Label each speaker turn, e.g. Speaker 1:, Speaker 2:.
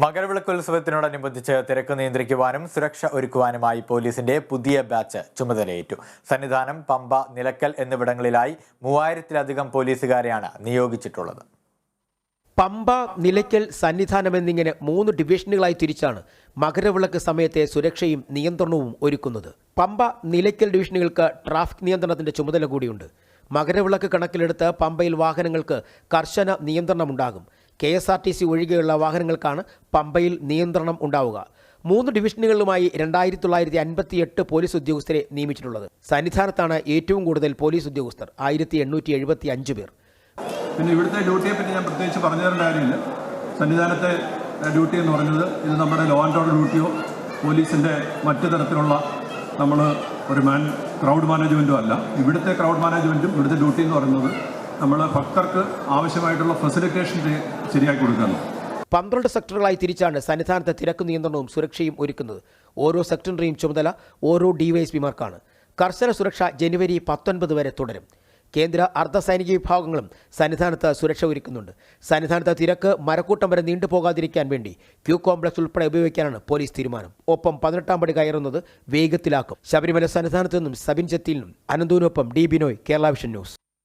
Speaker 1: മകരവിളക്കോത്സവത്തിനോടനുബന്ധിച്ച് തിരക്ക് നിയന്ത്രിക്കുവാനും സുരക്ഷ ഒരുക്കുവാനുമായി പോലീസിന്റെ പുതിയ ബാച്ച് ചുമതലയേറ്റു. സന്നിധാനം, പമ്പ, നിലയ്ക്കൽ എന്നിവിടങ്ങളിലായി 3000-ലധികം പോലീസുകാരെയാണ് നിയോഗിച്ചിട്ടുള്ളത്.
Speaker 2: പമ്പ, നിലയ്ക്കൽ, സന്നിധാനം എന്നിങ്ങനെ 3 ഡിവിഷനുകളായി തിരിച്ചാണ് മകരവിളക്ക് സമയത്തെ സുരക്ഷയും നിയന്ത്രണവും ഒരുക്കുന്നത്. പമ്പ, നിലയ്ക്കൽ ഡിവിഷനുകൾക്ക് ട്രാഫിക് നിയന്ത്രണത്തിന്റെ ചുമതല കൂടിയുണ്ട്. മകരവിളക്ക് കണക്കിലെടുത്ത് പമ്പയിൽ വാഹനങ്ങൾക്ക് കർശന നിയന്ത്രണമുണ്ടാകും. KSRTC ഒഴികെയുള്ള വാഹനങ്ങൾക്കാണ് പമ്പയിൽ നിയന്ത്രണം ഉണ്ടാവുക. 3 ഡിവിഷനുകളിലുമായി 2958 പോലീസ് ഉദ്യോഗസ്ഥരെ നിയമിച്ചിട്ടുള്ളത്. സന്നിധാനത്താണ് ഏറ്റവും കൂടുതൽ പോലീസ് ഉദ്യോഗസ്ഥർ, 1875 പേർ.
Speaker 3: പിന്നെ ഇവിടുത്തെ ഡ്യൂട്ടിയെ പറ്റി ഞാൻ പ്രത്യേകിച്ച് പറഞ്ഞു തരേണ്ട കാര്യമില്ല. സന്നിധാനത്തെ ഡ്യൂട്ടി എന്ന് പറയുന്നത് ഇത് നമ്മുടെ ലോ ആൻഡ് ഓർഡർ ഡ്യൂട്ടിയോ പോലീസിൻ്റെ മറ്റു തരത്തിലുള്ള നമ്മൾ ഒരു ക്രൗഡ് മാനേജ്മെൻറ്റും അല്ല. ഇവിടുത്തെ ക്രൗഡ് മാനേജ്മെൻറ്റും ഇവിടുത്തെ ഡ്യൂട്ടി എന്ന് പറയുന്നത് നമ്മൾ ഭക്തർക്ക് ആവശ്യമായിട്ടുള്ള ഫെസിലിറ്റേഷൻ ശരിയാക്കി കൊടുക്കുകയാണ്.
Speaker 2: 12 സെക്ടറുകളായി തിരിച്ചാണ് സന്നിധാനത്തെ തിരക്ക് നിയന്ത്രണവും സുരക്ഷയും ഒരുക്കുന്നത്. ഓരോ സെക്ടറിന്റെയും ചുമതല ഓരോ DYSPമാർക്കാണ്. കർശന സുരക്ഷ ജനുവരി 19 വരെ തുടരും. കേന്ദ്ര അർദ്ധസൈനിക വിഭാഗങ്ങളും സന്നിധാനത്ത് സുരക്ഷ ഒരുക്കുന്നുണ്ട്. സന്നിധാനത്ത് തിരക്ക് മരക്കൂട്ടം വരെ നീണ്ടുപോകാതിരിക്കാൻ വേണ്ടി ക്യൂ കോംപ്ലക്സ് ഉൾപ്പെടെ ഉപയോഗിക്കാനാണ് പോലീസ് തീരുമാനം. ഒപ്പം 18ാം പടി കയറുന്നത് വേഗത്തിലാക്കും. ശബരിമല സന്നിധാനത്ത് നിന്നും സബിൻ ചെത്തിയിലും അനന്തൂനൊപ്പം D. Binoy, Kerala vision news.